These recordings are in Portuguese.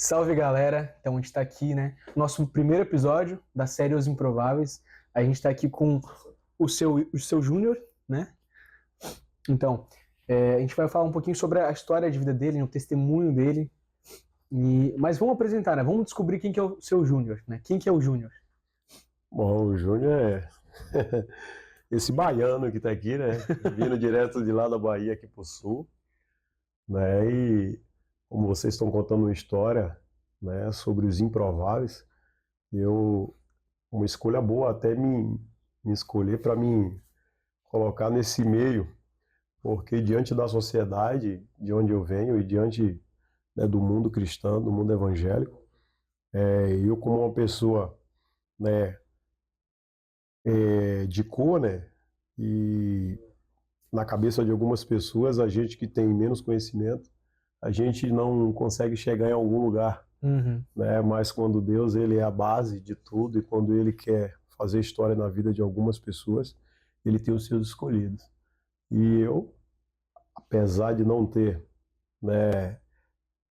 Salve galera, então a gente está aqui, né? Nosso primeiro episódio da série Os Improváveis. A gente está aqui com o seu Júnior, né? Então, a gente vai falar um pouquinho sobre a história de vida dele, o testemunho dele. Mas vamos apresentar, né? Vamos descobrir quem que é o seu Júnior, né? Quem que é o Júnior? Bom, o Júnior é esse baiano que está aqui, né? Vindo direto de lá da Bahia aqui pro sul, né? E como vocês estão contando uma história, né, sobre os improváveis, uma escolha boa até me escolher para me colocar nesse meio, porque diante da sociedade de onde eu venho e diante, né, do mundo cristão, do mundo evangélico, eu como uma pessoa, né, de cor, né, e na cabeça de algumas pessoas, a gente que tem menos conhecimento, a gente não consegue chegar em algum lugar, né? Mas quando Deus, ele é a base de tudo, e quando ele quer fazer história na vida de algumas pessoas, ele tem os seus escolhidos. E eu, apesar de não ter, né,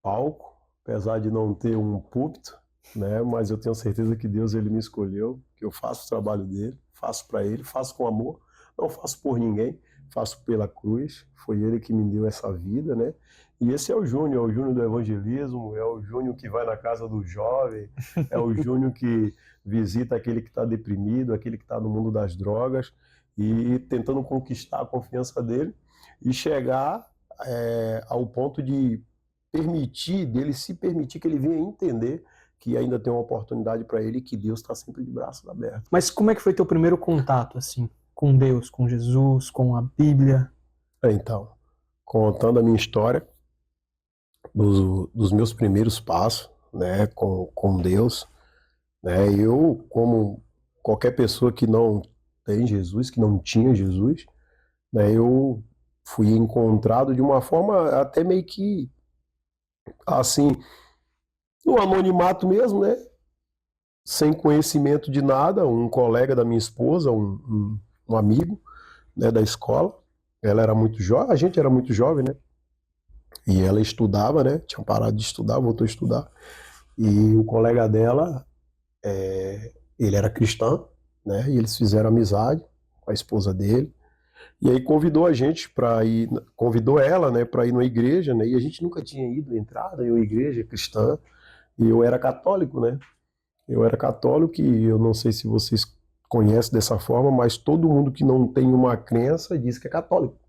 palco, apesar de não ter um púlpito, né, mas eu tenho certeza que Deus, ele me escolheu, que eu faço o trabalho dele, faço para ele, faço com amor, não faço por ninguém, faço pela cruz. Foi ele que me deu essa vida, né? E esse é o Júnior do evangelismo, é o Júnior que vai na casa do jovem, é o Júnior que visita aquele que está deprimido, aquele que está no mundo das drogas, e tentando conquistar a confiança dele e chegar ao ponto de dele se permitir que ele venha entender que ainda tem uma oportunidade para ele e que Deus está sempre de braços abertos. Mas como é que foi teu primeiro contato, assim, com Deus, com Jesus, com a Bíblia? Então, contando a minha história, dos meus primeiros passos, né, com Deus, né, eu, como qualquer pessoa que não tem Jesus, que não tinha Jesus, né, eu fui encontrado de uma forma até meio que, assim, no anonimato mesmo, né, sem conhecimento de nada. Um colega da minha esposa, um amigo, né, da escola, ela era muito jovem, a gente era muito jovem, né, e ela estudava, né, tinha parado de estudar, voltou a estudar, e o colega dela, ele era cristão, né, e eles fizeram amizade com a esposa dele, e aí convidou a gente para ir, convidou ela, né, para ir numa igreja, né, e a gente nunca tinha ido, entrado em uma igreja cristã, e eu era católico, né, eu era católico, e eu não sei se vocês conhecem dessa forma, mas todo mundo que não tem uma crença diz que é católico,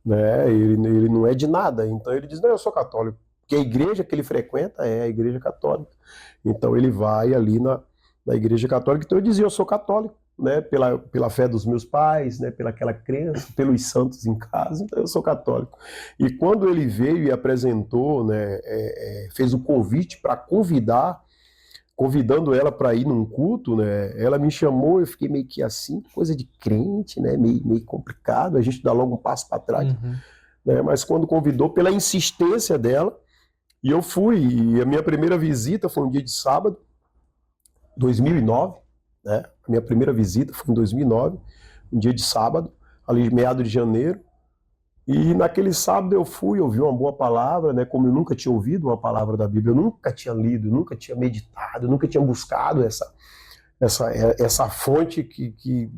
né? Ele não é de nada, então ele diz, não, eu sou católico, porque a igreja que ele frequenta é a igreja católica, então ele vai ali na igreja católica. Então eu dizia, eu sou católico, né? Pela fé dos meus pais, né? Pela aquela crença, pelos santos em casa, então eu sou católico. E quando ele veio e apresentou, né, fez o convite para convidando ela para ir num culto, né? Ela me chamou, eu fiquei meio que assim, coisa de crente, né? Meio complicado, a gente dá logo um passo para trás, né? Mas quando convidou, pela insistência dela, e eu fui, e a minha primeira visita foi um dia de sábado, 2009, né? A minha primeira visita foi em 2009, um dia de sábado, ali meado de janeiro. E naquele sábado eu fui, ouvi uma boa palavra, né? Como eu nunca tinha ouvido uma palavra da Bíblia, eu nunca tinha lido, nunca tinha meditado, nunca tinha buscado essa fonte que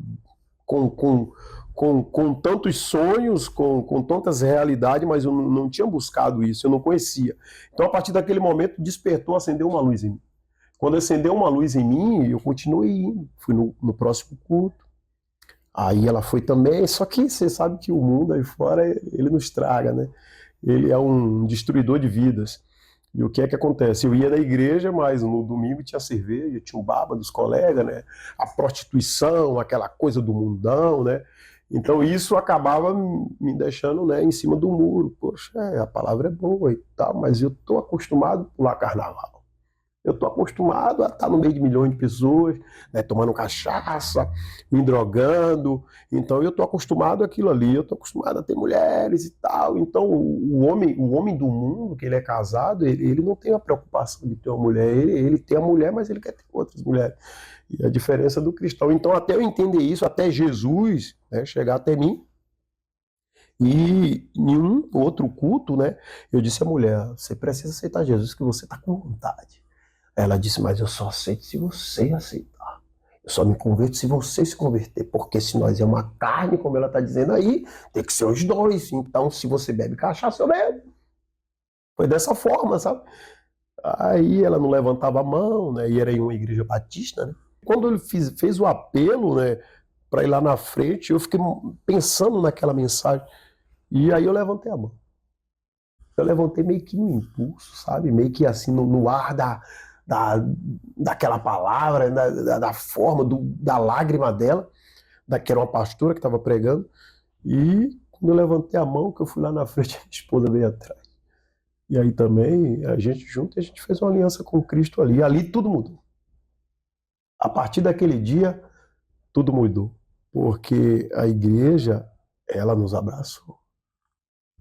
com tantos sonhos, com tantas realidades, mas eu não tinha buscado isso, eu não conhecia. Então, a partir daquele momento, despertou, acendeu uma luz em mim. Quando acendeu uma luz em mim, eu continuei indo, fui no próximo culto. Aí ela foi também, só que você sabe que o mundo aí fora, ele nos traga, né? Ele é um destruidor de vidas. E o que é que acontece? Eu ia na igreja, mas no domingo tinha cerveja, tinha um baba dos colegas, né? A prostituição, aquela coisa do mundão, né? Então isso acabava me deixando, né, em cima do muro. Poxa, a palavra é boa e tal, mas eu estou acostumado a pular carnaval. Eu estou acostumado a estar no meio de milhões de pessoas, né, tomando cachaça, me drogando. Então eu estou acostumado àquilo ali, eu estou acostumado a ter mulheres e tal. Então o homem do mundo, que ele é casado, ele não tem a preocupação de ter uma mulher. Ele tem a mulher, mas ele quer ter outras mulheres. E a diferença do cristão. Então, até eu entender isso, até Jesus, né, chegar até mim, E em um outro culto, né, eu disse à mulher, você precisa aceitar Jesus, que você está com vontade. Ela disse, mas eu só aceito se você aceitar. Eu só me converto se você se converter, porque se nós é uma carne, como ela está dizendo aí, tem que ser os dois. Então, se você bebe cachaça, eu bebo. Foi dessa forma, sabe? Aí ela não levantava a mão, né? E era em uma igreja batista, né? Quando ele fez o apelo, né, para ir lá na frente, eu fiquei pensando naquela mensagem. E aí eu levantei a mão. Eu levantei meio que no impulso, sabe? Meio que assim, no ar daquela palavra, da forma, da lágrima dela, que era uma pastora que estava pregando. E quando eu levantei a mão, que eu fui lá na frente, a minha esposa veio atrás. E aí também, a gente junto, a gente fez uma aliança com Cristo ali. E ali tudo mudou. A partir daquele dia, tudo mudou. Porque a igreja, ela nos abraçou.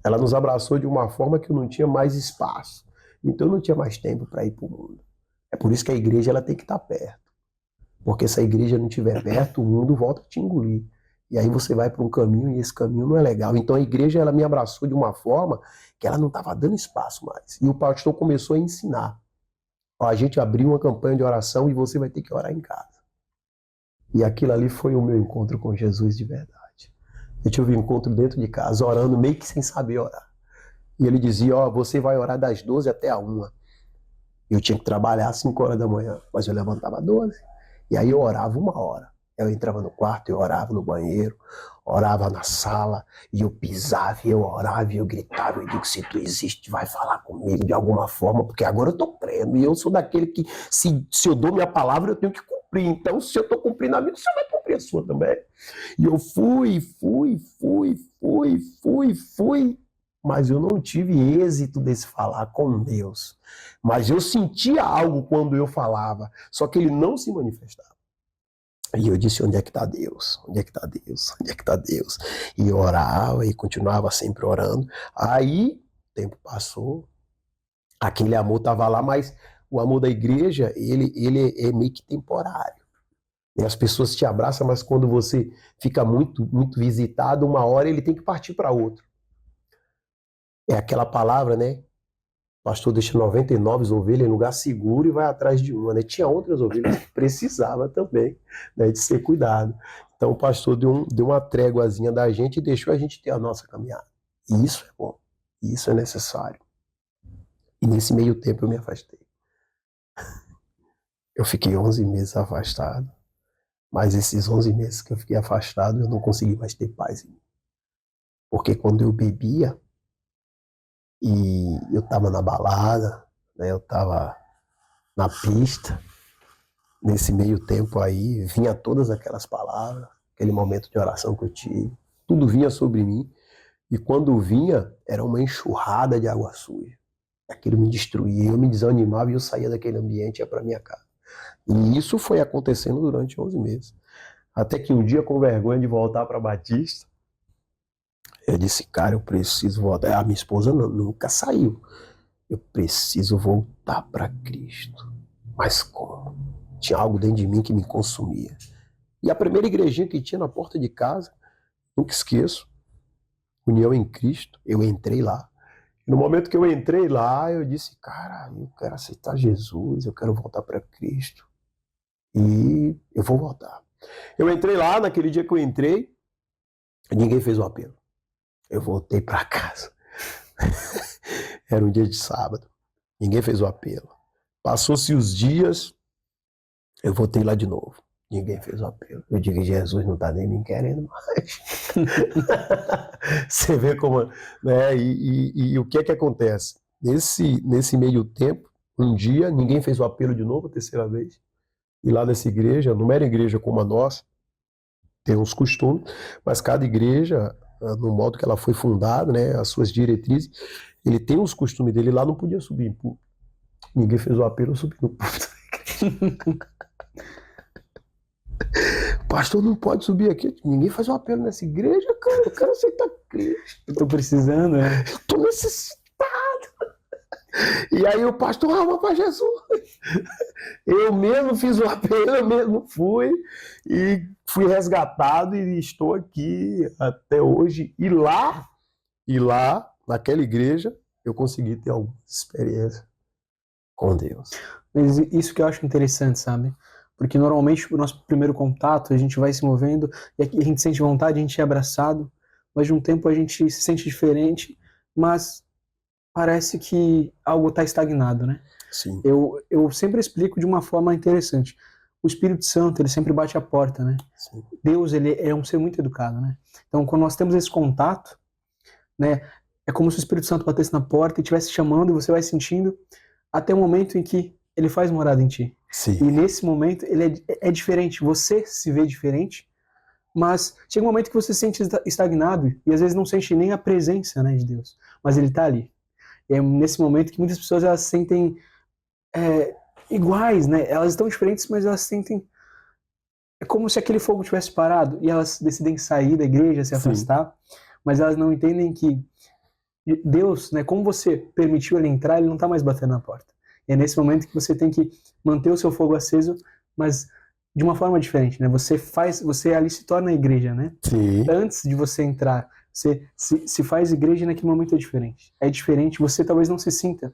Ela nos abraçou de uma forma que eu não tinha mais espaço. Então eu não tinha mais tempo para ir para o mundo. É por isso que a igreja ela tem que estar perto. Porque se a igreja não estiver perto, o mundo volta a te engolir. E aí você vai para um caminho e esse caminho não é legal. Então a igreja ela me abraçou de uma forma que ela não estava dando espaço mais. E o pastor começou a ensinar. Ó, a gente abriu uma campanha de oração e você vai ter que orar em casa. E aquilo ali foi o meu encontro com Jesus de verdade. Eu tive um encontro dentro de casa, orando meio que sem saber orar. E ele dizia, ó, você vai orar das 12 até a 1. Eu tinha que trabalhar às 5 horas da manhã, mas eu levantava às 12. E aí eu orava 1 hora. Eu entrava no quarto, eu orava no banheiro, orava na sala, e eu pisava, e eu orava, e eu gritava, eu digo, se tu existe, vai falar comigo de alguma forma, porque agora eu tô crendo, e eu sou daquele que, se eu dou minha palavra, eu tenho que cumprir. Então, se eu tô cumprindo a minha, você vai cumprir a sua também. E eu fui, mas eu não tive êxito desse falar com Deus. Mas eu sentia algo quando eu falava, só que ele não se manifestava. E eu disse, onde é que está Deus? Onde é que está Deus? Onde é que está Deus? E eu orava e continuava sempre orando. Aí, o tempo passou, aquele amor estava lá, mas o amor da igreja, ele é meio que temporário. E as pessoas te abraçam, mas quando você fica muito, muito visitado, uma hora ele tem que partir para outro. É aquela palavra, né? O pastor deixa 99 ovelhas em lugar seguro e vai atrás de uma, né? Tinha outras ovelhas que precisava também, né, de ser cuidado. Então o pastor deu uma tréguazinha da gente e deixou a gente ter a nossa caminhada. E isso é bom, isso é necessário. E nesse meio tempo eu me afastei. Eu fiquei 11 meses afastado, mas esses 11 meses que eu fiquei afastado eu não consegui mais ter paz em mim. Porque quando eu bebia, e eu estava na balada, né, eu estava na pista, nesse meio tempo aí, vinha todas aquelas palavras, aquele momento de oração que eu tive, tudo vinha sobre mim, e quando vinha, era uma enxurrada de água suja. Aquilo me destruía, eu me desanimava e eu saía daquele ambiente e ia para minha casa. E isso foi acontecendo durante 11 meses. Até que um dia, com vergonha de voltar para Batista, eu disse, cara, eu preciso voltar. A minha esposa nunca saiu. Eu preciso voltar para Cristo. Mas como? Tinha algo dentro de mim que me consumia. E a primeira igrejinha que tinha na porta de casa, nunca esqueço, União em Cristo, eu entrei lá. E no momento que eu entrei lá, eu disse, cara, eu quero aceitar Jesus, eu quero voltar para Cristo. E eu vou voltar. Eu entrei lá, naquele dia que eu entrei, ninguém fez o apelo. Eu voltei para casa. Era um dia de sábado. Ninguém fez o apelo. Passou-se os dias, eu voltei lá de novo. Ninguém fez o apelo. Eu digo, Jesus não está nem me querendo mais. Você vê como... Né? E o que é que acontece? Nesse meio tempo, um dia, ninguém fez o apelo de novo, a terceira vez. E lá nessa igreja, não era igreja como a nossa, tem uns costumes, mas cada igreja, no modo que ela foi fundada, né, as suas diretrizes, ele tem os costumes dele. Lá não podia subir em púlpito. Ninguém fez o apelo, eu subi no púlpito da igreja. Pastor, não pode subir aqui. Ninguém faz um apelo nessa igreja, cara. Eu quero aceitar Cristo. Eu tô precisando, né? Eu tô necessitado. E aí o pastor, alma para Jesus. Eu mesmo fiz o apelo, eu mesmo fui. E fui resgatado e estou aqui até hoje. E lá E lá, naquela igreja, eu consegui ter alguma experiência com Deus. Mas isso que eu acho interessante, sabe? Porque normalmente o nosso primeiro contato, a gente vai se movendo, e aqui a gente sente vontade, a gente é abraçado, mas de um tempo a gente se sente diferente, mas parece que algo está estagnado, né? Sim. Eu sempre explico de uma forma interessante. O Espírito Santo, ele sempre bate a porta, né? Sim. Deus, ele é um ser muito educado, né? Então, quando nós temos esse contato, né, é como se o Espírito Santo batesse na porta e estivesse chamando, e você vai sentindo, até o momento em que ele faz morada em ti. Sim. E nesse momento, ele é diferente, você se vê diferente, mas chega um momento que você se sente estagnado, e às vezes não sente nem a presença, né, de Deus, mas ele está ali. E é nesse momento que muitas pessoas elas se sentem iguais, né? Elas estão diferentes, mas elas sentem... É como se aquele fogo tivesse parado e elas decidem sair da igreja, se afastar, mas elas não entendem que Deus, né, como você permitiu ele entrar, ele não está mais batendo na porta. E é nesse momento que você tem que manter o seu fogo aceso, mas de uma forma diferente, né? Você ali se torna a igreja, né? Sim. Antes de você entrar, você se faz igreja, e naquele momento é diferente. É diferente, você talvez não se sinta,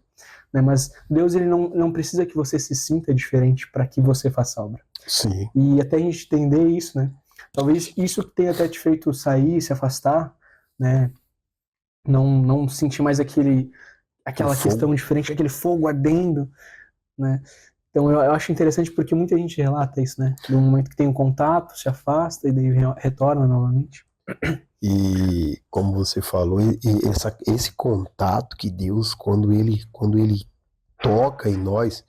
né? Mas Deus, ele não precisa que você se sinta diferente para que você faça a obra. Sim. E até a gente entender isso, né? Talvez isso tenha até te feito sair, se afastar, né? Não sentir mais aquela questão diferente, aquele fogo ardendo, né? Então eu acho interessante porque muita gente relata isso, né? No momento que tem um contato, se afasta e daí retorna novamente. E como você falou, esse contato que Deus, quando ele toca em nós,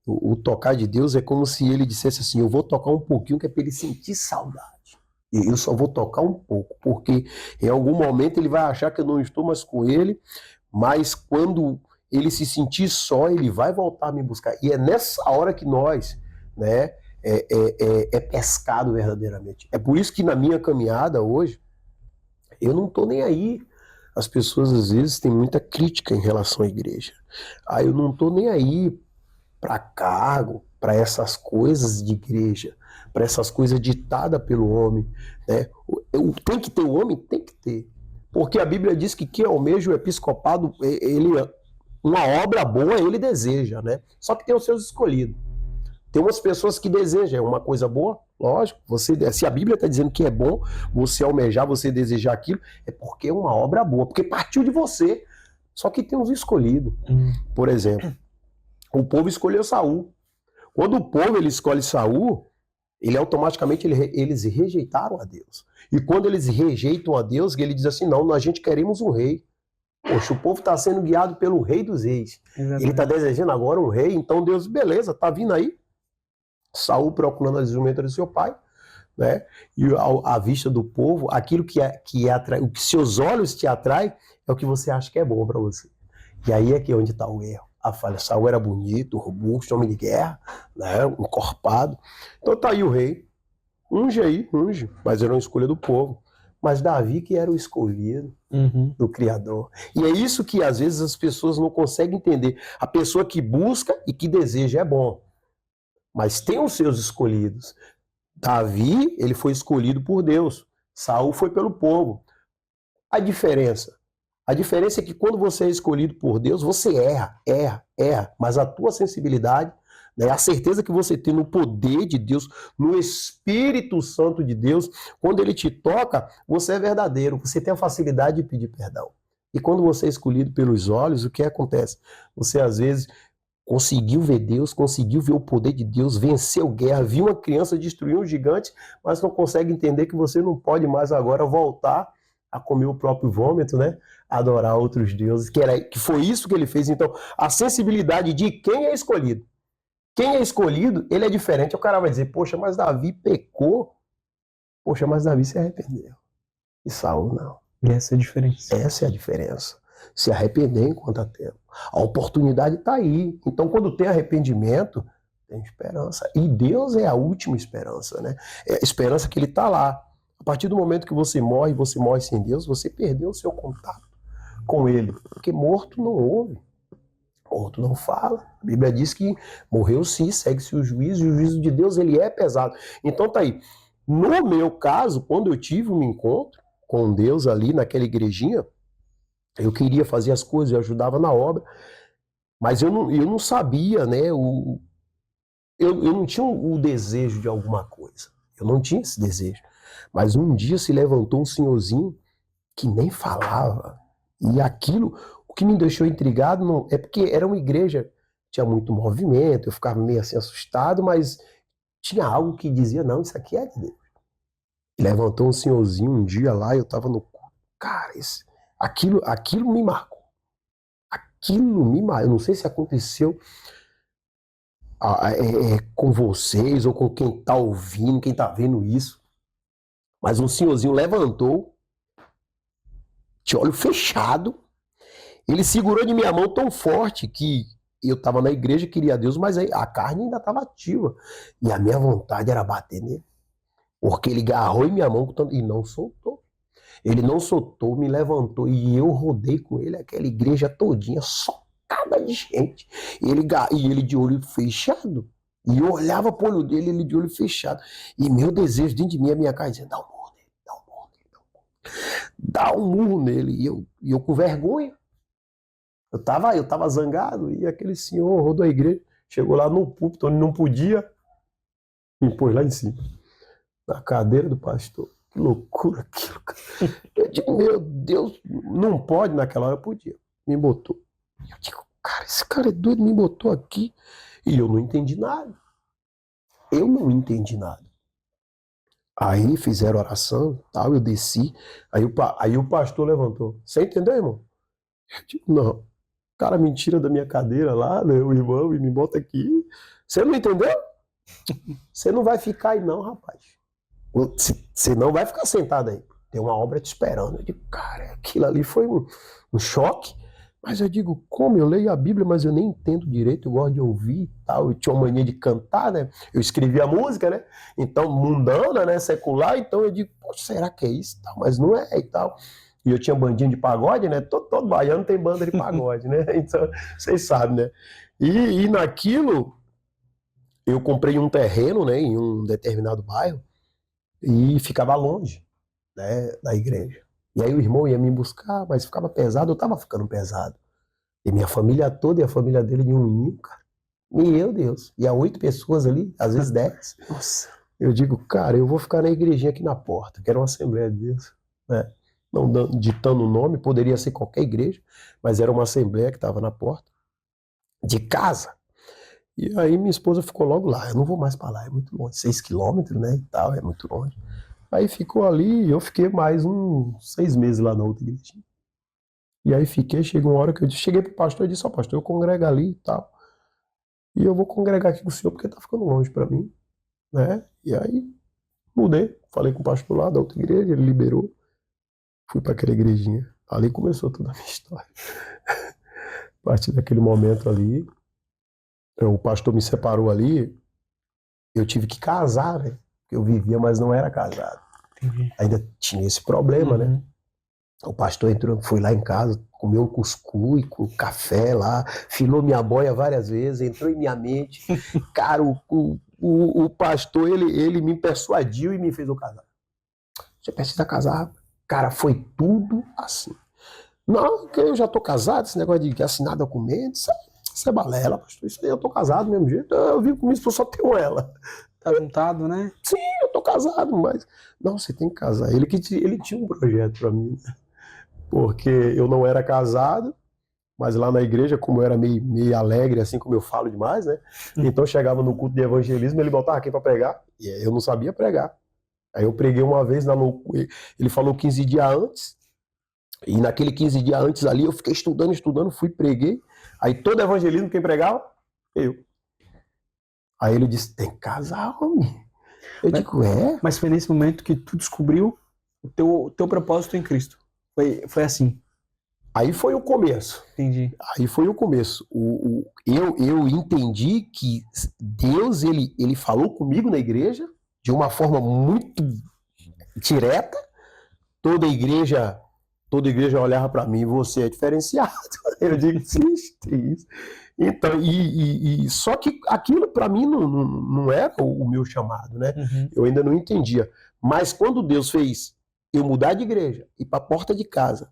o tocar de Deus é como se ele dissesse assim, eu vou tocar um pouquinho que é para ele sentir saudade. E eu só vou tocar um pouco, porque em algum momento ele vai achar que eu não estou mais com ele, mas quando ele se sentir só, ele vai voltar a me buscar. E é nessa hora que nós, né, é pescado verdadeiramente. É por isso que na minha caminhada hoje, eu não estou nem aí. As pessoas às vezes têm muita crítica em relação à igreja. Eu não estou nem aí para cargo, para essas coisas de igreja, para essas coisas ditadas pelo homem, né? Tem que ter o homem? Tem que ter. Porque a Bíblia diz que quem almeja o episcopado, uma obra boa ele deseja, né? Só que tem os seus escolhidos. Tem umas pessoas que desejam uma coisa boa, lógico, se a Bíblia está dizendo que é bom você almejar, você desejar aquilo, é porque é uma obra boa, porque partiu de você. Só que tem os escolhidos. Por exemplo, o povo escolheu Saul. Quando o povo ele escolhe Saul, automaticamente eles rejeitaram a Deus. E quando eles rejeitam a Deus, ele diz assim, não, a gente queremos um rei. Poxa, o povo está sendo guiado pelo rei dos reis. Exatamente. Ele está desejando agora um rei, então Deus, beleza, tá vindo aí. Saul procurando a desenvolvimento do seu pai, né? E à vista do povo, aquilo que atrai, o que seus olhos te atrai, é o que você acha que é bom para você. E aí é que é onde está o erro. A falha. Saul era bonito, robusto, homem de guerra, né? Encorpado. Então tá aí o rei. Unge, mas era uma escolha do povo. Mas Davi que era o escolhido do Criador. E é isso que às vezes as pessoas não conseguem entender. A pessoa que busca e que deseja é bom. Mas tem os seus escolhidos. Davi, ele foi escolhido por Deus. Saul foi pelo povo. A diferença é que quando você é escolhido por Deus, você erra. Mas a tua sensibilidade, né, a certeza que você tem no poder de Deus, no Espírito Santo de Deus, quando ele te toca, você é verdadeiro. Você tem a facilidade de pedir perdão. E quando você é escolhido pelos olhos, o que acontece? Você às vezes conseguiu ver Deus, conseguiu ver o poder de Deus, venceu guerra, viu uma criança destruir um gigante, mas não consegue entender que você não pode mais agora voltar a comer o próprio vômito, né? Adorar outros deuses, que foi isso que ele fez. Então, a sensibilidade de quem é escolhido. Quem é escolhido, ele é diferente. O cara vai dizer, poxa, mas Davi pecou. Poxa, mas Davi se arrependeu. E Saul não. E essa é a diferença. Essa é a diferença. Se arrepender enquanto há tempo. A oportunidade está aí. Então, quando tem arrependimento, tem esperança. E Deus é a última esperança, né? É a esperança que ele está lá. A partir do momento que você morre sem Deus, você perdeu o seu contato com ele. Porque morto não ouve. Morto não fala. A Bíblia diz que morreu sim, segue-se o juízo, e o juízo de Deus ele é pesado. Então tá aí. No meu caso, quando eu tive um encontro com Deus ali naquela igrejinha, Eu queria fazer as coisas, eu ajudava na obra, mas eu não sabia, né? Eu não tinha o desejo de alguma coisa. Eu não tinha esse desejo. Mas um dia se levantou um senhorzinho que nem falava. E aquilo, o que me deixou intrigado, não, é porque era uma igreja, tinha muito movimento, eu ficava meio assim assustado, mas tinha algo que dizia, não, isso aqui é de Deus. E levantou um senhorzinho um dia lá, eu estava no culto. Cara, aquilo me marcou. Aquilo me marcou. Eu não sei se aconteceu com vocês ou com quem está ouvindo, quem está vendo isso. Mas um senhorzinho levantou, de olho fechado, ele segurou de minha mão tão forte que eu estava na igreja, queria a Deus, mas a carne ainda estava ativa. E a minha vontade era bater nele. Porque ele agarrou em minha mão e não soltou. Ele não soltou, me levantou e eu rodei com ele aquela igreja todinha, socada de gente. E ele de olho fechado. E eu olhava pro olho dele, ele de olho fechado. E meu desejo dentro de mim, a minha cara dizia, dá um murro nele, dá um murro nele, dá um murro nele. E eu com vergonha. Eu tava zangado e aquele senhor rodou a igreja, chegou lá no púlpito, onde não podia, me pôs lá em cima, na cadeira do pastor. Que loucura aquilo, cara. Eu digo, meu Deus, não pode, naquela hora podia. Me botou. Eu digo, cara, esse cara é doido, me botou aqui. E eu não entendi nada. Eu não entendi nada. Aí fizeram oração, tal, eu desci. Aí o pastor levantou. Você entendeu, irmão? Eu digo, não. O cara me tira da minha cadeira lá, né, o irmão, e me bota aqui. Você não entendeu? Você não vai ficar aí não, rapaz. Você não vai ficar sentado aí. Tem uma obra te esperando. Eu digo, cara, aquilo ali foi um choque. Mas eu digo, como? Eu leio a Bíblia, mas eu nem entendo direito, eu gosto de ouvir e tal. Eu tinha uma mania de cantar, né? Eu escrevia música, né? Então, mundana, né? Secular. Então eu digo, poxa, será que é isso? Tal, mas não é e tal. E eu tinha bandinha de pagode, né? Todo baiano tem banda de pagode, né? Então, vocês sabem, né? E naquilo, eu comprei um terreno, né? Em um determinado bairro. E ficava longe, né, da igreja. E aí o irmão ia me buscar, mas ficava pesado, eu tava ficando pesado. E minha família toda e a família dele de um menino, cara. Meu Deus. E há 8 pessoas ali, às vezes 10. Nossa. Eu digo, cara, eu vou ficar na igrejinha aqui na porta, que era uma Assembleia de Deus, né? Não ditando o nome, poderia ser qualquer igreja, mas era uma Assembleia que estava na porta, de casa. E aí minha esposa ficou logo lá, eu não vou mais pra lá, é muito longe, 6 quilômetros, né, e tal, é muito longe. Aí ficou ali, e eu fiquei mais uns 6 meses lá na outra igreja. E aí chegou uma hora que eu cheguei pro pastor e disse, ó, pastor, eu congrego ali e tal. E eu vou congregar aqui com o senhor porque tá ficando longe pra mim, né? E aí mudei, falei com o pastor lá da outra igreja, ele liberou, fui pra aquela igrejinha. Ali começou toda a minha história. A partir daquele momento ali, o pastor me separou ali, eu tive que casar, né? Eu vivia, mas não era casado. Entendi. Ainda tinha esse problema, né? O pastor entrou, foi lá em casa, comeu um cuscuz com café lá, filou minha boia várias vezes, entrou em minha mente. Cara, o pastor, ele me persuadiu e me fez eu casar. Você precisa casar. Cara, foi tudo assim. Não, que eu já tô casado, esse negócio de assinar documento, isso é balela, pastor. Isso aí eu tô casado do mesmo jeito. Eu vivo com minha esposa, só tenho ela. Tá juntado, né? Sim, eu tô casado, mas... Não, você tem que casar. Ele tinha um projeto pra mim, porque eu não era casado, mas lá na igreja, como eu era meio alegre, assim como eu falo demais, né? Então chegava no culto de evangelismo, ele botava aqui pra pregar, e eu não sabia pregar. Aí eu preguei uma vez, ele falou 15 dias antes, e naquele 15 dias antes ali, eu fiquei estudando, fui, preguei. Aí todo evangelismo, quem pregava? Eu. Aí ele disse, tem que casar, homem. Eu digo, Mas foi nesse momento que tu descobriu o teu propósito em Cristo. Foi assim. Aí foi o começo. Entendi. Aí foi o começo. Eu entendi que Deus, ele falou comigo na igreja de uma forma muito direta. Toda igreja olhava para mim, você é diferenciado. Eu digo, existe isso. Então, só que aquilo para mim não era o meu chamado, né? Uhum. Eu ainda não entendia. Mas quando Deus fez eu mudar de igreja, ir para a porta de casa,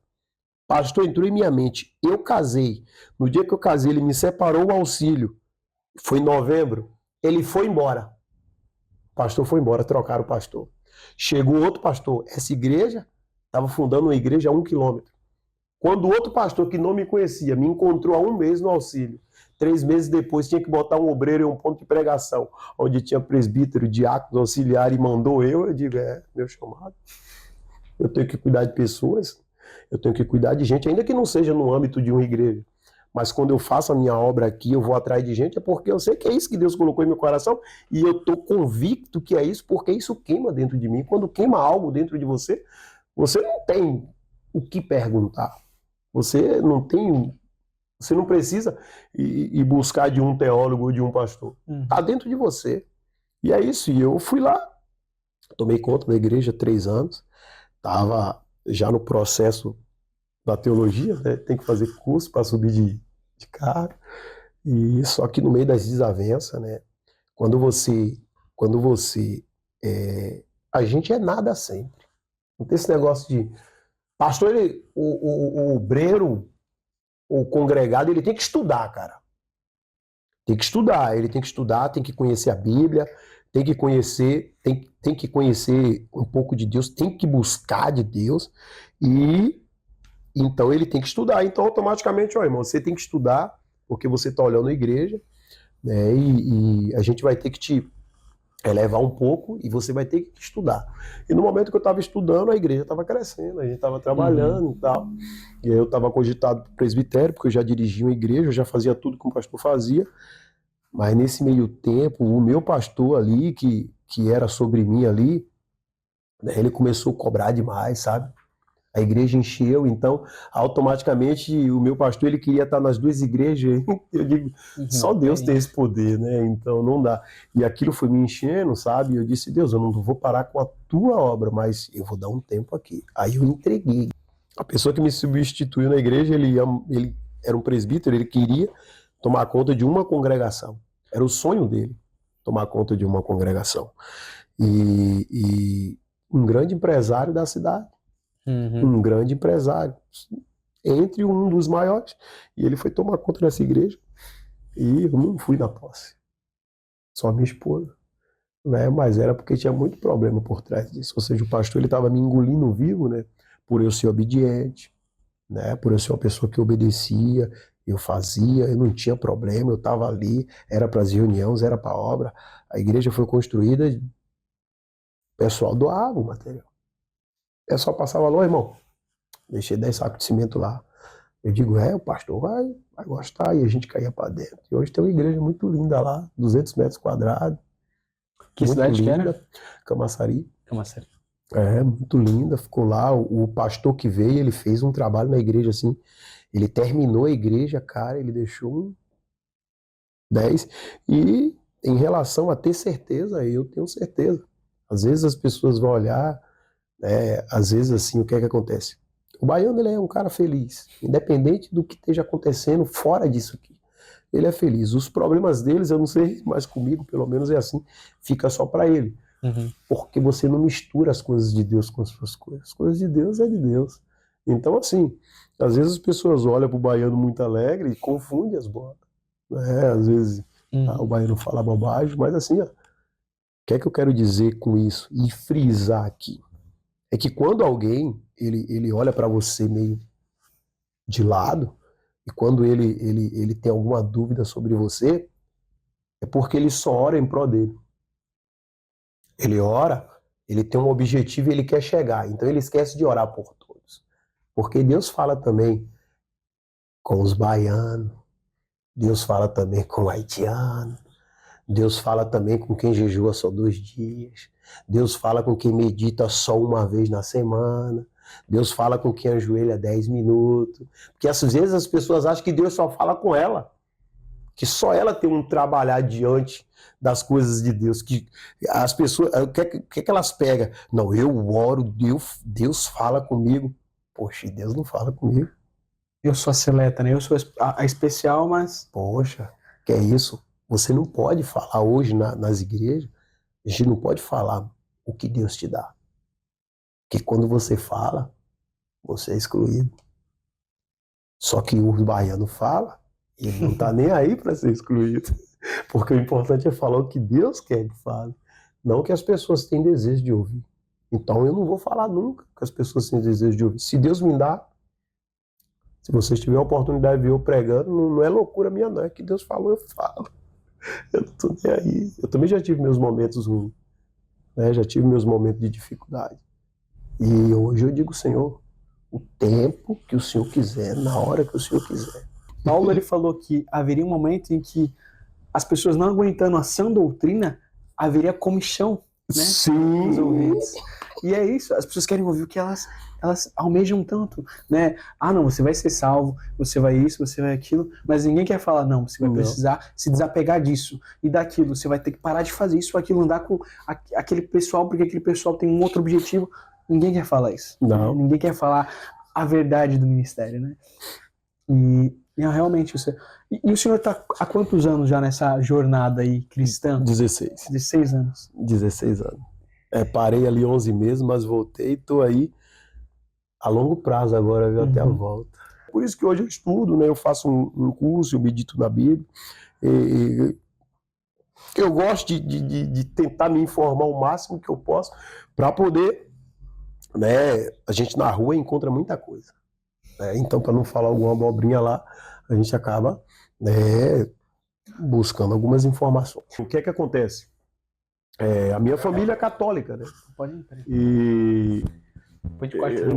Pastor, entrou em minha mente. Eu casei. No dia que eu casei, ele me separou o auxílio. Foi em novembro. Ele foi embora. O pastor foi embora, trocaram o pastor. Chegou outro pastor. Essa igreja estava fundando uma igreja a 1 quilômetro. Quando outro pastor que não me conhecia me encontrou há um mês no auxílio, 3 meses depois tinha que botar um obreiro em um ponto de pregação, onde tinha presbítero, diácono, auxiliar, e mandou eu digo, meu chamado. Eu tenho que cuidar de pessoas, eu tenho que cuidar de gente, ainda que não seja no âmbito de uma igreja. Mas quando eu faço a minha obra aqui, eu vou atrás de gente, é porque eu sei que é isso que Deus colocou em meu coração, e eu estou convicto que é isso, porque isso queima dentro de mim. Quando queima algo dentro de você, você não tem o que perguntar. Você não precisa ir buscar de um teólogo ou de um pastor. Está dentro de você. E é isso. E eu fui lá, tomei conta da igreja há 3 anos, estava já no processo da teologia, né? Tem que fazer curso para subir de cargo. E só que no meio das desavenças, né? Quando você a gente é nada sempre. Não tem esse negócio de pastor, o obreiro, o congregado, ele tem que estudar, cara. Tem que estudar, ele tem que estudar, tem que conhecer a Bíblia, tem que conhecer um pouco de Deus, tem que buscar de Deus, e então ele tem que estudar. Então, automaticamente, ó, irmão, você tem que estudar, porque você está olhando a igreja, né, e a gente vai ter que te elevar um pouco e você vai ter que estudar. E no momento que eu estava estudando, a igreja estava crescendo, a gente estava trabalhando e tal. E aí eu estava cogitado para o presbitério, porque eu já dirigia uma igreja, eu já fazia tudo que o pastor fazia. Mas nesse meio tempo, o meu pastor ali, que era sobre mim ali, né, ele começou a cobrar demais, sabe? A igreja encheu, então automaticamente o meu pastor ele queria estar nas 2 igrejas. Eu digo, só Deus tem esse poder, né? Então não dá. E aquilo foi me enchendo, sabe? Eu disse, Deus, eu não vou parar com a tua obra, mas eu vou dar um tempo aqui. Aí eu entreguei. A pessoa que me substituiu na igreja, ele era um presbítero, ele queria tomar conta de uma congregação. Era o sonho dele, tomar conta de uma congregação. E um grande empresário da cidade. Um grande empresário, entre um dos maiores, e ele foi tomar conta dessa igreja, e eu não fui na posse, só minha esposa, né? Mas era porque tinha muito problema por trás disso, ou seja, o pastor ele estava me engolindo vivo, né? Por eu ser obediente, né? Por eu ser uma pessoa que obedecia, eu fazia, eu não tinha problema, eu estava ali, era para as reuniões, era para a obra, a igreja foi construída, o pessoal doava o material. É só passar valor, irmão. Deixei 10 sacos de cimento lá. Eu digo, o pastor vai gostar. E a gente caía para dentro. E hoje tem uma igreja muito linda lá, 200 metros quadrados. Que muito cidade linda. que era? Camaçari. Camaçari. Muito linda. Ficou lá. O pastor que veio, ele fez um trabalho na igreja assim. Ele terminou a igreja, cara, ele deixou um 10. E em relação a ter certeza, eu tenho certeza. Às vezes as pessoas vão olhar, às vezes assim, o que é que acontece? O baiano, ele é um cara feliz, independente do que esteja acontecendo fora disso aqui. Ele é feliz. Os problemas deles, eu não sei, mas comigo, pelo menos é assim, fica só para ele. Porque você não mistura as coisas de Deus com as suas coisas. As coisas de Deus é de Deus. Então, assim, às vezes as pessoas olham para o baiano muito alegre e confundem as bolas. Às vezes o baiano fala bobagem, mas assim, o que é que eu quero dizer com isso? E frisar aqui. É que quando alguém ele olha para você meio de lado, e quando ele tem alguma dúvida sobre você, é porque ele só ora em prol dele. Ele ora, ele tem um objetivo e ele quer chegar, então ele esquece de orar por todos. Porque Deus fala também com os baianos, Deus fala também com o haitiano, Deus fala também com quem jejua só 2 dias, Deus fala com quem medita só uma vez na semana, Deus fala com quem ajoelha 10 minutos. Porque às vezes as pessoas acham que Deus só fala com ela, que só ela tem um trabalhar diante das coisas de Deus, que as pessoas, o que elas pegam? Não, eu oro, Deus fala comigo. Poxa, e Deus não fala comigo. Eu sou a seleta, né? Eu sou a especial, mas... Poxa, que é isso? Você não pode falar hoje nas igrejas, a gente não pode falar o que Deus te dá. Porque quando você fala, você é excluído. Só que o baiano fala, e ele não está nem aí para ser excluído. Porque o importante é falar o que Deus quer que fale, não o que as pessoas têm desejo de ouvir. Então eu não vou falar nunca o que as pessoas têm desejo de ouvir. Se Deus me dá, se vocês tiverem a oportunidade de ver eu pregando, não é loucura minha não, é que Deus falou, eu falo. Eu não tô nem aí. Eu também já tive meus momentos ruins, né? Já tive meus momentos de dificuldade. E hoje eu digo, Senhor, o tempo que o Senhor quiser, na hora que o Senhor quiser. Paulo ele falou que haveria um momento em que as pessoas não aguentando a sã doutrina, haveria comichão, né, nos ouvidos. E é isso, as pessoas querem ouvir o que elas almejam tanto, né? Ah, não, você vai ser salvo, você vai isso, você vai aquilo, mas ninguém quer falar, não, você vai precisar se desapegar disso e daquilo, você vai ter que parar de fazer isso ou aquilo, andar com aquele pessoal, porque aquele pessoal tem um outro objetivo. Ninguém quer falar isso. Não. Né? Ninguém quer falar a verdade do ministério, né? E realmente, e o senhor está há quantos anos já nessa jornada aí cristã? 16. 16 anos. 16 anos. Parei ali 11 meses, mas voltei e estou aí a longo prazo agora, viu, até a volta. Por isso que hoje eu estudo, né? Eu faço um curso, eu medito na Bíblia. Eu gosto de tentar me informar o máximo que eu posso para poder, né? A gente na rua encontra muita coisa. Né? Então, para não falar alguma abobrinha lá, a gente acaba, né, buscando algumas informações. O que é que acontece? A minha família é católica, né? Pode entrar. E eu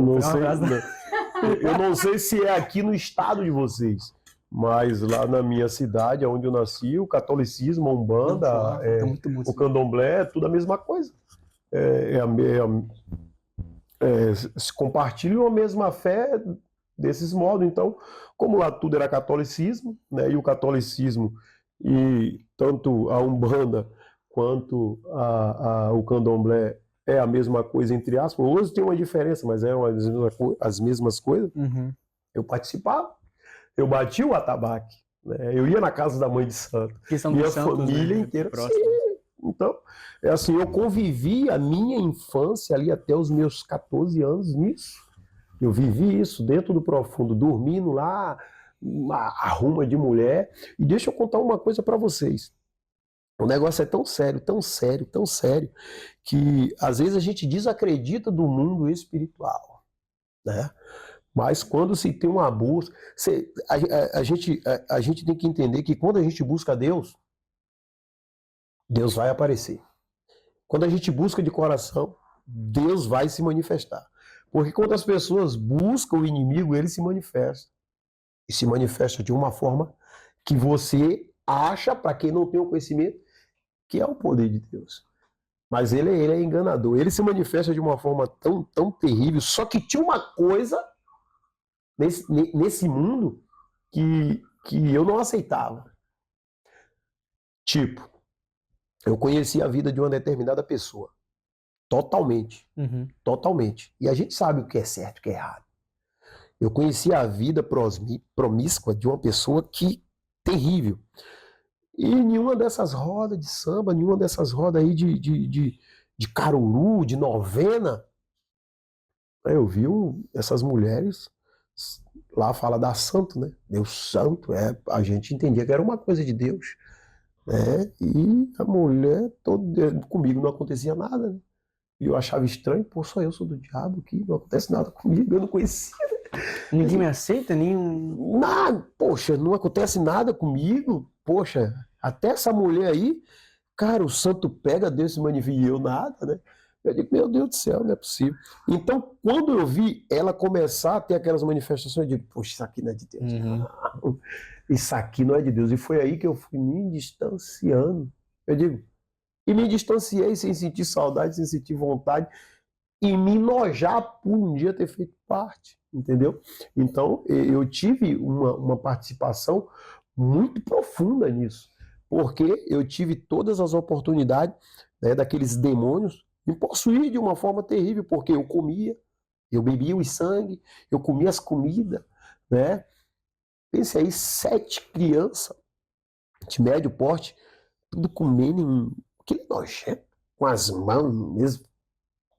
eu não sei se é aqui no estado de vocês, mas lá na minha cidade, onde eu nasci, o catolicismo, a Umbanda, o Candomblé, é tudo a mesma coisa. Se compartilham a mesma fé desses modos. Então, como lá tudo era catolicismo, né, e o catolicismo, e tanto a Umbanda quanto o Candomblé é a mesma coisa, entre aspas. Hoje tem uma diferença, mas eram as mesmas coisas. Eu participava, eu bati o atabaque, né? Eu ia na casa da mãe de santo, minha família inteira. Então, é assim, eu convivi a minha infância ali até os meus 14 anos nisso. Eu vivi isso dentro do profundo, dormindo lá, arruma de mulher. E deixa eu contar uma coisa para vocês. O negócio é tão sério, tão sério, tão sério, que às vezes a gente desacredita do mundo espiritual, né? Mas quando se tem uma busca, a gente tem que entender que quando a gente busca Deus, Deus vai aparecer. Quando a gente busca de coração, Deus vai se manifestar. Porque quando as pessoas buscam o inimigo, ele se manifesta. E se manifesta de uma forma que você acha, para quem não tem o conhecimento, que é o poder de Deus. Mas ele é enganador. Ele se manifesta de uma forma tão, tão terrível. Só que tinha uma coisa nesse mundo que eu não aceitava. Tipo, eu conheci a vida de uma determinada pessoa. Totalmente. Totalmente. E a gente sabe o que é certo e o que é errado. Eu conheci a vida promíscua de uma pessoa terrível. E nenhuma dessas rodas de samba, nenhuma dessas rodas aí de caruru, de novena, eu vi essas mulheres, lá fala da santo, né? Deus santo, a gente entendia que era uma coisa de Deus, né? E a mulher, comigo não acontecia nada, né? E eu achava estranho, só eu sou do diabo aqui, não acontece nada comigo, eu não conhecia. Ninguém me aceita? Nenhum... Nada, poxa, não acontece nada comigo, poxa, até essa mulher aí, cara, o santo pega, Deus se manifesta, e eu nada, né? Eu digo, meu Deus do céu, não é possível. Então, quando eu vi ela começar a ter aquelas manifestações, eu digo, poxa, isso aqui não é de Deus. Não. Isso aqui não é de Deus. E foi aí que eu fui me distanciando. Eu digo, e me distanciei sem sentir saudade, sem sentir vontade, e me enojar por um dia ter feito parte, entendeu? Então, eu tive uma participação muito profunda nisso, porque eu tive todas as oportunidades, né, daqueles demônios me possuir de uma forma terrível, porque eu comia, eu bebia o sangue, eu comia as comidas, né? Pense aí, 7 crianças de médio porte, tudo comendo aquele nojento, com as mãos no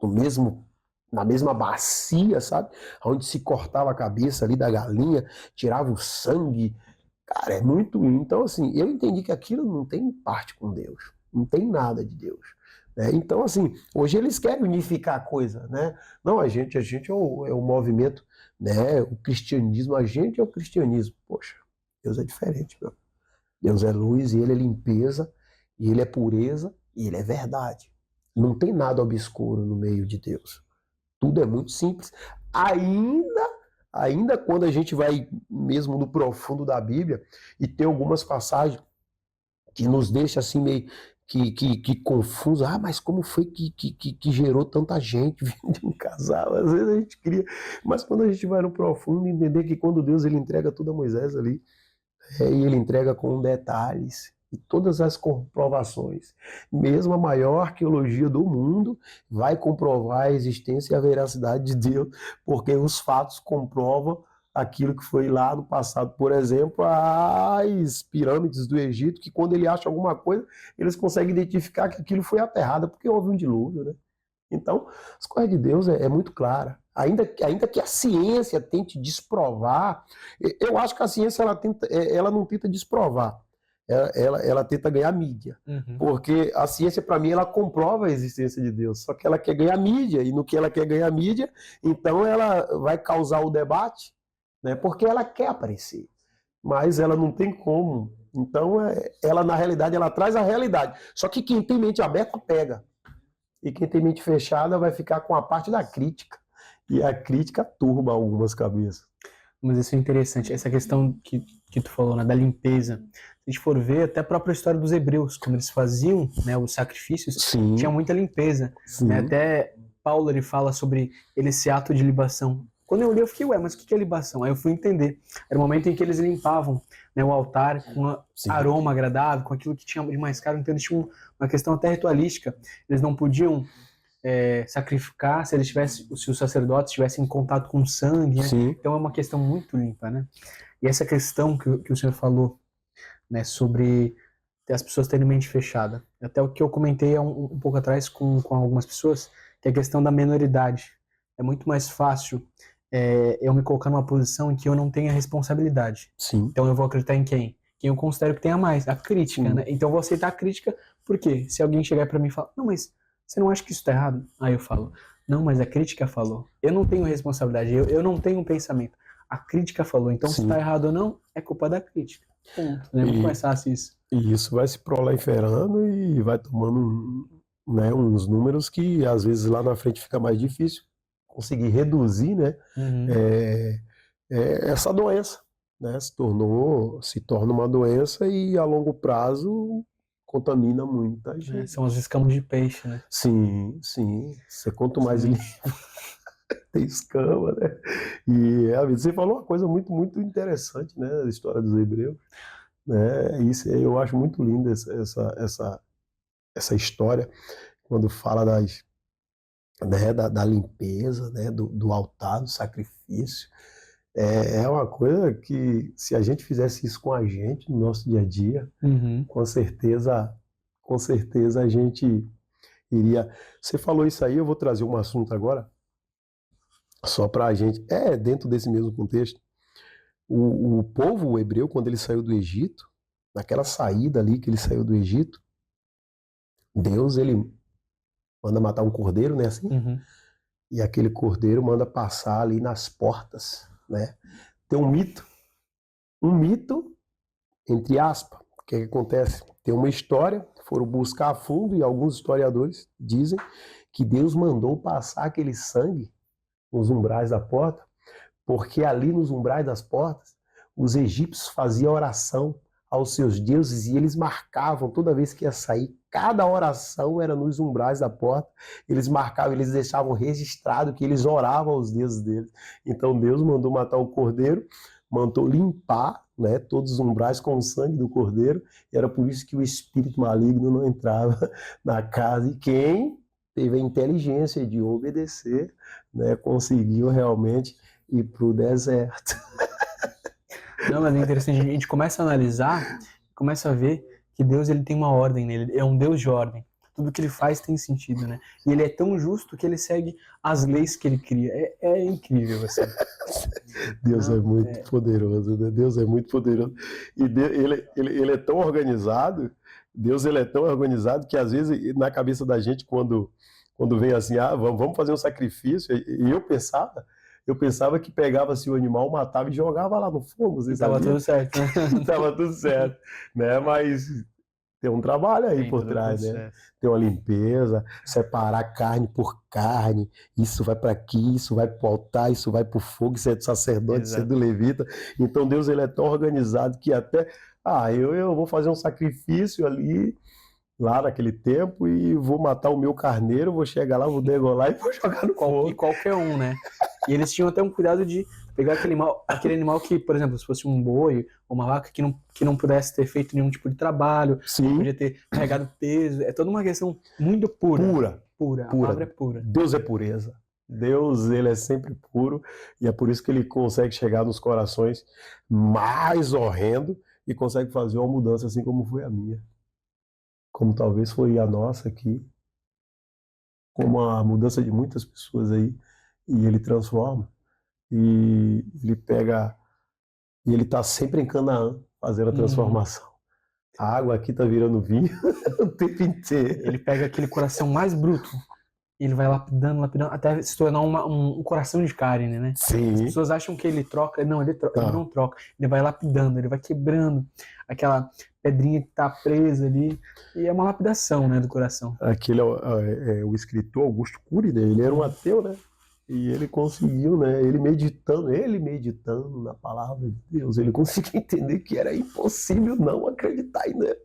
mesmo na mesma bacia, sabe? Onde se cortava a cabeça ali da galinha, tirava o sangue. Cara, é muito. Então, assim, eu entendi que aquilo não tem parte com Deus, não tem nada de Deus. Né? Então, assim, hoje eles querem unificar a coisa, né? Não, a gente é o movimento, né? O cristianismo, a gente é o cristianismo. Poxa, Deus é diferente, meu. Deus é luz e ele é limpeza, e ele é pureza e ele é verdade. Não tem nada obscuro no meio de Deus. Tudo é muito simples. Ainda quando a gente vai mesmo no profundo da Bíblia e tem algumas passagens que nos deixa assim meio que confuso. Ah, mas como foi que gerou tanta gente vindo de um casal? Às vezes a gente cria. Mas quando a gente vai no profundo, entender que quando Deus ele entrega tudo a Moisés ali, e ele entrega com detalhes e todas as comprovações. Mesmo a maior arqueologia do mundo vai comprovar a existência e a veracidade de Deus, porque os fatos comprovam aquilo que foi lá no passado. Por exemplo, as pirâmides do Egito, que quando ele acha alguma coisa, eles conseguem identificar que aquilo foi aterrado, porque houve um dilúvio, né? Então, as coisas de Deus é muito clara. Ainda que a ciência tente desprovar, eu acho que a ciência ela não tenta desprovar, ela tenta ganhar mídia. Uhum. Porque a ciência, para mim, ela comprova a existência de Deus, só que ela quer ganhar mídia, e no que ela quer ganhar mídia, então ela vai causar o debate, né, porque ela quer aparecer, mas ela não tem como. Então, ela na realidade, ela traz a realidade. Só que quem tem mente aberta pega. E quem tem mente fechada vai ficar com a parte da crítica. E a crítica turba algumas cabeças. Mas isso é interessante, essa questão que tu falou, né, da limpeza. Se a gente for ver, até a própria história dos hebreus, quando eles faziam, né, os sacrifícios, Sim. tinha muita limpeza. Sim. Né? Até Paulo ele fala sobre esse ato de libação. Quando eu olhei, eu fiquei, mas o que é libação? Aí eu fui entender. Era o momento em que eles limpavam, né, o altar com aroma agradável, com aquilo que tinha de mais caro. Então eles tinham uma questão até ritualística. Eles não podiam sacrificar se os sacerdotes estivessem em contato com sangue, né? Então é uma questão muito limpa, né? E essa questão que o senhor falou, né, sobre as pessoas terem mente fechada, até o que eu comentei um pouco atrás com algumas pessoas, que é a questão da menoridade. É muito mais fácil eu me colocar numa posição em que eu não tenho a responsabilidade. Sim. Então eu vou acreditar em quem? Quem eu considero que tenha mais, a crítica, né? Então eu vou aceitar a crítica, porque se alguém chegar para mim e falar, não, mas você não acha que isso está errado? Aí eu falo, não, mas a crítica falou. Eu não tenho responsabilidade, eu não tenho um pensamento. A crítica falou, então se está errado ou não, é culpa da crítica. Ponto. É muito mais fácil isso. E isso vai se proliferando e vai tomando né, uns números que às vezes lá na frente fica mais difícil conseguir reduzir, né, essa doença, né, se torna uma doença e a longo prazo contamina muita gente. São os escamos de peixe, né? Sim. Você quanto mais limpo, tem escama, né? E você falou uma coisa muito, muito interessante, né, da história dos hebreus, né? Isso eu acho muito linda essa história quando fala da limpeza, né, do altar, do sacrifício. É uma coisa que, se a gente fizesse isso com a gente no nosso dia a dia, com certeza a gente iria. Você falou isso aí, eu vou trazer um assunto agora, só para a gente. Dentro desse mesmo contexto. O povo hebreu, quando ele saiu do Egito, naquela saída ali que ele saiu do Egito, Deus, ele manda matar um cordeiro, né, assim? E aquele cordeiro manda passar ali nas portas, né? Tem um mito, entre aspas. O que acontece? Tem uma história, foram buscar a fundo, e alguns historiadores dizem que Deus mandou passar aquele sangue nos umbrais da porta, porque ali nos umbrais das portas, os egípcios faziam oração aos seus deuses e eles marcavam toda vez que ia sair. Cada oração era nos umbrais da porta. Eles marcavam, eles deixavam registrado que eles oravam aos deuses deles. Então Deus mandou matar o cordeiro, mandou limpar, né, todos os umbrais com o sangue do cordeiro. E era por isso que o espírito maligno não entrava na casa. E quem teve a inteligência de obedecer, né, conseguiu realmente ir para o deserto. Não, mas é interessante, a gente começa a analisar, começa a ver que Deus ele tem uma ordem nele, é um Deus de ordem. tudo que ele faz tem sentido, né? E ele é tão justo que ele segue as leis que ele cria. É incrível, assim. Deus é muito poderoso, né? Deus é muito poderoso. E ele é tão organizado, Deus ele é tão organizado que às vezes na cabeça da gente, quando vem assim, vamos fazer um sacrifício, e eu pensava que pegava assim, o animal, matava e jogava lá no fogo. Vocês Tava sabiam? tudo certo, né? Tava tudo certo, né? Mas tem um trabalho aí por trás, né? Tem uma limpeza, separar carne por carne, isso vai para aqui, isso vai para o altar, isso vai para o fogo, isso é do sacerdote, isso é do levita. Então Deus ele é tão organizado que até, eu vou fazer um sacrifício ali, lá naquele tempo, e vou matar o meu carneiro, vou chegar lá, vou degolar e vou jogar no fogo. E qualquer um, né? E eles tinham até um cuidado de pegar aquele animal que, por exemplo, se fosse um boi ou uma vaca que não pudesse ter feito nenhum tipo de trabalho, não podia ter carregado peso. É toda uma questão muito pura. Pura. A palavra é pura. Deus é pureza. Deus, ele é sempre puro, e é por isso que ele consegue chegar nos corações mais horrendos e consegue fazer uma mudança assim como foi a minha. Como talvez foi a nossa aqui, como a mudança de muitas pessoas aí, e ele transforma, e ele pega, e ele está sempre em Canaã, fazendo a transformação. A água aqui está virando vinho o tempo inteiro. Ele pega aquele coração mais bruto, e ele vai lapidando, até se tornar um coração de carne, né? Sim. As pessoas acham que ele troca, não, ele não troca, ele vai lapidando, ele vai quebrando aquela pedrinha que está presa ali, e é uma lapidação, né, do coração. Aquele o escritor Augusto Cury, né? Ele era um ateu, né? E ele conseguiu, né? Ele meditando na palavra de Deus, ele conseguiu entender que era impossível não acreditar em Deus.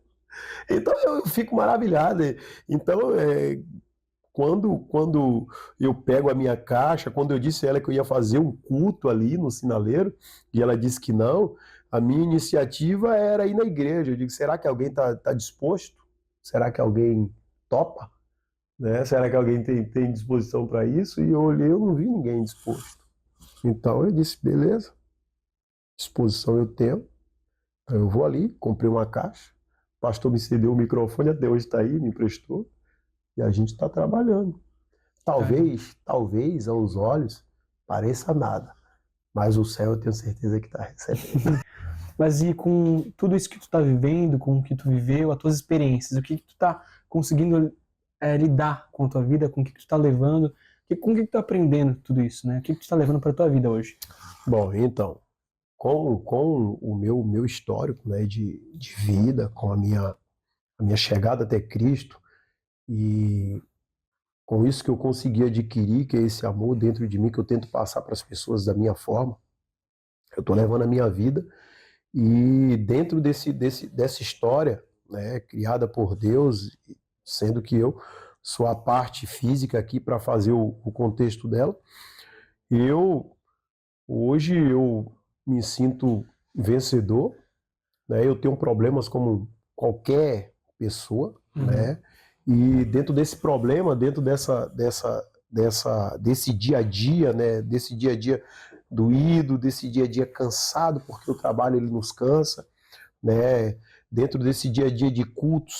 Então eu fico maravilhado. Então, quando eu pego a minha caixa, quando eu disse a ela que eu ia fazer um culto ali no sinaleiro, e ela disse que não, a minha iniciativa era ir na igreja. Eu digo, será que alguém está disposto? Será que alguém topa? Né? Será que alguém tem disposição para isso? E eu olhei, eu não vi ninguém disposto. Então eu disse, beleza, disposição eu tenho. Então eu vou ali, comprei uma caixa, o pastor me cedeu o microfone, até hoje está aí, me emprestou, e a gente está trabalhando. Talvez aos olhos pareça nada, mas o céu eu tenho certeza que está recebendo. Mas e com tudo isso que tu está vivendo, com o que tu viveu, as tuas experiências, o que tu está conseguindo lidar com a tua vida, com o que tu está levando, com o que tu está aprendendo tudo isso, né? O que tu está levando para a tua vida hoje? Bom, então, com o meu histórico, né, de vida, com a minha chegada até Cristo, e com isso que eu consegui adquirir, que é esse amor dentro de mim, que eu tento passar para as pessoas da minha forma, eu estou levando a minha vida, e dentro dessa história, né, criada por Deus, sendo que eu sou a parte física aqui para fazer o contexto dela, hoje eu me sinto vencedor, né? Eu tenho problemas como qualquer pessoa, né? E dentro desse problema, dentro desse dia a dia, né? Desse dia a dia doído, desse dia a dia cansado, porque o trabalho ele nos cansa, né? Dentro desse dia a dia de culto,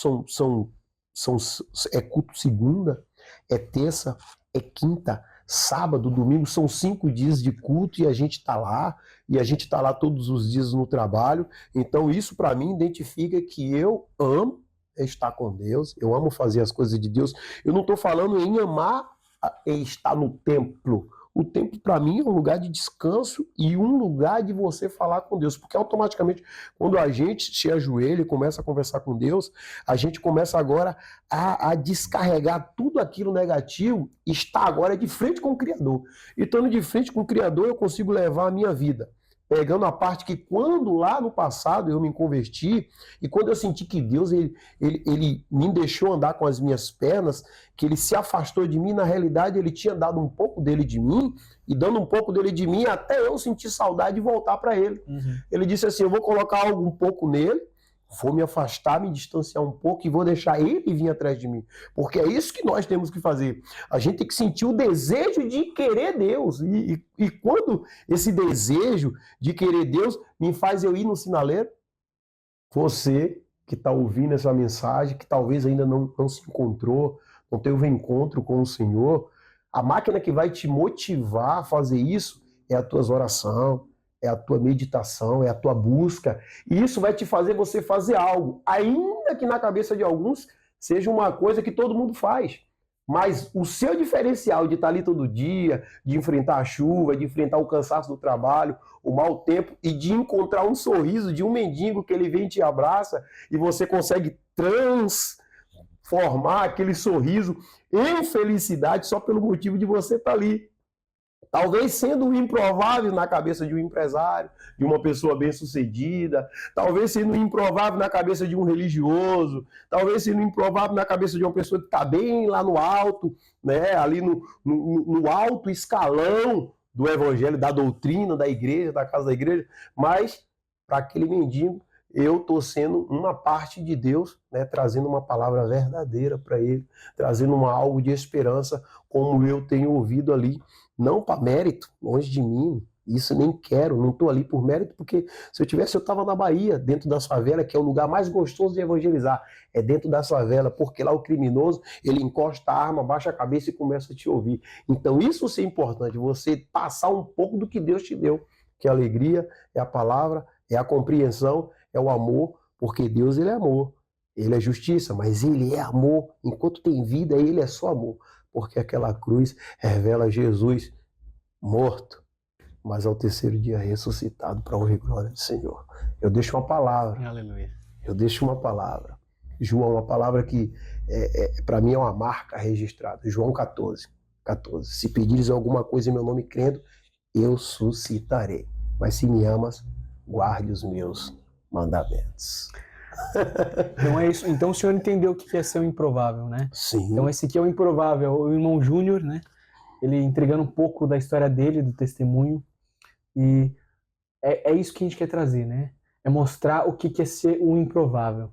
é culto segunda, é terça, é quinta, sábado, domingo, são 5 dias de culto, e a gente está lá, todos os dias no trabalho. Então isso para mim identifica que eu amo estar com Deus, eu amo fazer as coisas de Deus. Eu não estou falando em amar estar no templo. O templo para mim é um lugar de descanso e um lugar de você falar com Deus, porque automaticamente quando a gente se ajoelha e começa a conversar com Deus, a gente começa agora a descarregar tudo aquilo negativo e está agora de frente com o Criador. E estando de frente com o Criador, eu consigo levar a minha vida, pegando a parte que quando lá no passado eu me converti, e quando eu senti que Deus ele me deixou andar com as minhas pernas, que ele se afastou de mim, na realidade ele tinha dado um pouco dele de mim, e dando um pouco dele de mim, até eu sentir saudade de voltar para ele. Ele disse assim, eu vou colocar algo um pouco nele, vou me afastar, me distanciar um pouco e vou deixar ele vir atrás de mim. Porque é isso que nós temos que fazer. A gente tem que sentir o desejo de querer Deus. E quando esse desejo de querer Deus me faz eu ir no sinaleiro, você que está ouvindo essa mensagem, que talvez ainda não se encontrou, não teve um encontro com o Senhor, a máquina que vai te motivar a fazer isso é a tua oração, é a tua meditação, é a tua busca. E isso vai te fazer você fazer algo, ainda que na cabeça de alguns seja uma coisa que todo mundo faz. Mas o seu diferencial de estar ali todo dia, de enfrentar a chuva, de enfrentar o cansaço do trabalho, o mau tempo e de encontrar um sorriso de um mendigo que ele vem e te abraça e você consegue transformar aquele sorriso em felicidade só pelo motivo de você estar ali. Talvez sendo um improvável na cabeça de um empresário, de uma pessoa bem-sucedida, talvez sendo um improvável na cabeça de um religioso, talvez sendo improvável na cabeça de uma pessoa que está bem lá no alto, né, ali no alto escalão do evangelho, da doutrina, da igreja, da casa da igreja, mas para aquele mendigo, eu estou sendo uma parte de Deus, né, trazendo uma palavra verdadeira para ele, trazendo algo de esperança, como eu tenho ouvido ali, não para mérito, longe de mim, isso nem quero, não estou ali por mérito, porque se eu tivesse, eu estava na Bahia, dentro da favela, que é o lugar mais gostoso de evangelizar, é dentro da favela, porque lá o criminoso, ele encosta a arma, baixa a cabeça e começa a te ouvir. Então isso é importante, você passar um pouco do que Deus te deu, que é a alegria, é a palavra, é a compreensão, é o amor, porque Deus, ele é amor, ele é justiça, mas ele é amor, enquanto tem vida, ele é só amor, porque aquela cruz revela Jesus morto, mas ao terceiro dia ressuscitado para a honra e glória do Senhor. Eu deixo uma palavra. Aleluia. Eu deixo uma palavra. João, uma palavra que para mim é uma marca registrada. João 14. Se pedires alguma coisa em meu nome crendo, eu suscitarei. Mas se me amas, guarde os meus mandamentos. Então é isso. Então o senhor entendeu o que é ser o improvável, né? Sim. Então esse aqui é o improvável, o irmão Júnior, né? Ele entregando um pouco da história dele, do testemunho. E é isso que a gente quer trazer, né? É mostrar o que é ser o improvável.